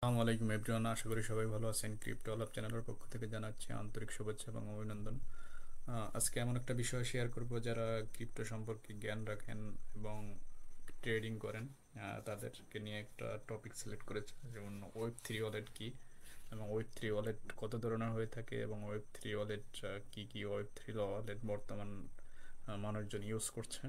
আসসালামু আলাইকুম এভরিওয়ান, আশা করি সবাই ভালো আছেন। ক্রিপ্টো আলাপ চ্যানেলের পক্ষ থেকে জানাচ্ছি আন্তরিক শুভেচ্ছা এবং অভিনন্দন। আজকে এমন একটা বিষয় শেয়ার করব, যারা ক্রিপ্টো সম্পর্কে জ্ঞান রাখেন এবং ট্রেডিং করেন, তাদেরকে নিয়ে একটা টপিক সিলেক্ট করেছে। যেমন ওয়েব 3 ওয়ালেট কি, এবং ওয়েব 3 ওয়ালেট কত ধরনের হয়ে থাকে, এবং ওয়েব 3 ওয়ালেট কি কি ওয়েব 3 ওয়ালেট বর্তমান মানুষজন ইউজ করছে।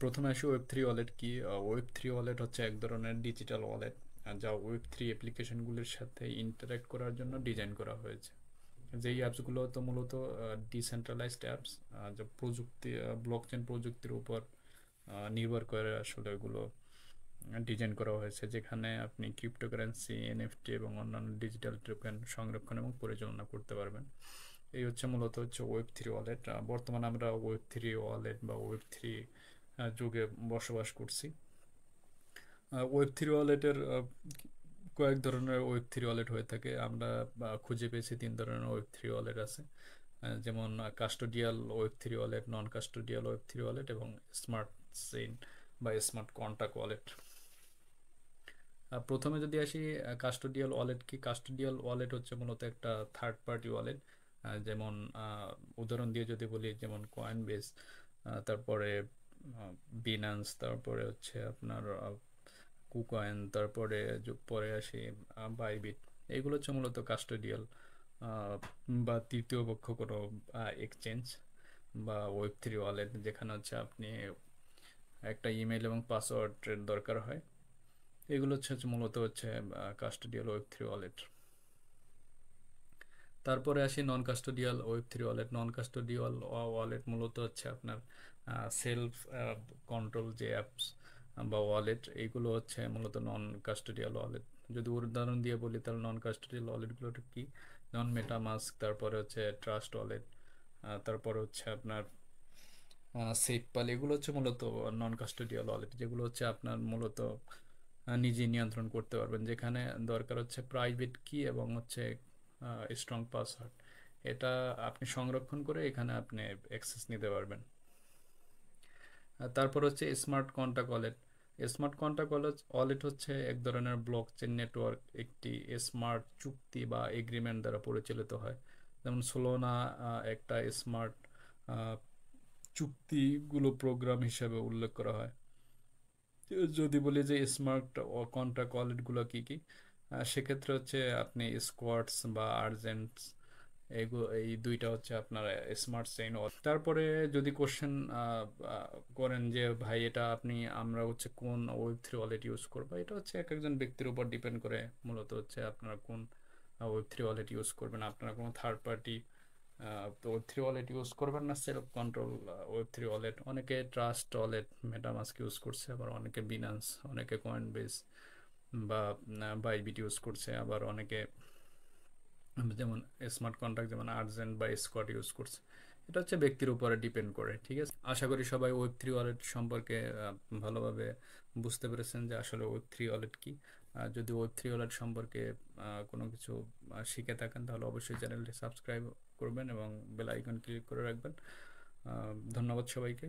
প্রথমে আসি ওয়েব 3 ওয়ালেট কি। ওয়েব 3 ওয়ালেট হচ্ছে এক ধরনের ডিজিটাল ওয়ালেট যা ওয়েব 3 অ্যাপ্লিকেশনগুলির সাথে ইন্টারাক্ট করার জন্য ডিজাইন করা হয়েছে। যেই অ্যাপসগুলো তো মূলত ডিসেন্ট্রালাইজড অ্যাপস, যা প্রযুক্তি ব্লকচেন প্রযুক্তির উপর নির্ভর করে আসলে এগুলো ডিজাইন করা হয়েছে, যেখানে আপনি ক্রিপ্টোকারেন্সি, এনএফটি এবং অন্যান্য ডিজিটাল টোকেন সংরক্ষণ এবং পরিচালনা করতে পারবেন। এই হচ্ছে মূলত ওয়েব 3 ওয়ালেট। বর্তমানে আমরা ওয়েব 3 ওয়ালেট বা ওয়েব 3 যুগে বসবাস করছি। ওয়েব 3 ওয়ালেটের কয়েক ধরনের ওয়েব 3 ওয়ালেট হয়ে থাকে। আমরা খুঁজে পেয়েছি তিন ধরনের ওয়েব 3 ওয়ালেট আছে। যেমন কাস্টোডিয়াল ওয়েব 3 ওয়ালেট, নন কাস্টোডিয়াল ওয়েব 3 ওয়ালেট এবং স্মার্ট চেইন বা স্মার্ট কন্ট্রাক্ট ওয়ালেট। প্রথমে যদি আসি কাস্টোডিয়াল ওয়ালেট কি। কাস্টোডিয়াল ওয়ালেট হচ্ছে মূলত একটা থার্ড পার্টি ওয়ালেট। যেমন উদাহরণ দিয়ে যদি বলি, যেমন কয়েনবেস, তারপরে বিনান্স, তারপরে হচ্ছে আপনার কুকয়েন, তারপরে পরে আসি বাইবিট। এগুলো হচ্ছে মূলত কাস্টোডিয়াল বা তৃতীয় পক্ষ কোনো এক্সচেঞ্জ বা ওয়েব 3 ওয়ালেট, যেখানে হচ্ছে আপনি একটা ইমেল এবং পাসওয়ার্ডের দরকার হয়। এগুলো হচ্ছে মূলত হচ্ছে কাস্টোডিয়াল ওয়েব 3 ওয়ালেট। তারপরে আসি নন কাস্টোডিয়াল ওয়েব 3 ওয়ালেট। নন কাস্টোডিয়াল ওয়ালেট মূলত হচ্ছে আপনার সেলফ কন্ট্রোল যে অ্যাপস বা ওয়ালেট, এইগুলো হচ্ছে মূলত নন কাস্টোডিয়াল ওয়ালেট। যদি উদাহরণ দিয়ে বলি, তাহলে নন কাস্টোডিয়াল ওয়ালেটগুলো কি, যেমন মেটামাস্ক, তারপরে হচ্ছে ট্রাস্ট ওয়ালেট, তারপরে হচ্ছে আপনার সেফপাল। এগুলো হচ্ছে মূলত নন কাস্টোডিয়াল ওয়ালেট, যেগুলো হচ্ছে আপনার মূলত নিজে নিয়ন্ত্রণ করতে পারবেন, যেখানে দরকার হচ্ছে প্রাইভেট কি এবং হচ্ছে স্ট্রং পাসওয়ার্ড। এটা আপনি সংরক্ষণ করে এখানে আপনি অ্যাক্সেস নিতে পারবেন। তারপর হচ্ছে smart contract wallet. Smart contract wallet হচ্ছে এক ধরনের ব্লক চেন নেটওয়ার্ক, একটি স্মার্ট চুক্তি বা এগ্রিমেন্ট দ্বারা পরিচালিত হয়। যেমন সোলোনা একটা স্মার্ট চুক্তিগুলো প্রোগ্রাম হিসেবে উল্লেখ করা হয়। যদি বলি যে স্মার্ট কন্ট্রাক্ট ওয়ালেটগুলো কি কি, সেক্ষেত্রে হচ্ছে আপনি স্কোয়াডস বা আর্জেন্টস, এই দুইটা হচ্ছে আপনার স্মার্ট চেইন ওয়ালেট। তারপরে যদি কোশ্চেন করেন যে ভাই, এটা আমরা হচ্ছে কোন ওয়েব 3 ওয়ালেট ইউজ করবো, এটা হচ্ছে এক একজন ব্যক্তির উপর ডিপেন্ড করে। মূলত হচ্ছে আপনারা কোন ওয়েব 3 ওয়ালেট ইউজ করবেন। আপনারা কোনো থার্ড পার্টি তো ওয়েব 3 ওয়ালেট ইউজ করবেন না, সেলফ কন্ট্রোল ওয়েব 3 ওয়ালেট। অনেকে ট্রাস্ট ওয়ালেট, মেটামাস্ক ইউজ করছে, আবার অনেকে বিনান্স, অনেকে কয়েনবেস বা বাইবিট ইউজ করছে, আবার অনেকে যেমন স্মার্ট কন্ট্রাক্ট যেমন আর্জেন্ট বা স্কট ইউজ করছে। এটা হচ্ছে ব্যক্তির উপরে ডিপেন্ড করে, ঠিক আছে। আশা করি সবাই ওয়েব 3 ওয়ালেট সম্পর্কে ভালোভাবে বুঝতে পেরেছেন যে আসলে ওয়েব 3 ওয়ালেট কি। যদি ওয়েব 3 ওয়ালেট সম্পর্কে কোনো কিছু শিখে থাকেন, তাহলে অবশ্যই চ্যানেলটি সাবস্ক্রাইব করবেন এবং বেল আইকন ক্লিক করে রাখবেন। ধন্যবাদ সবাইকে।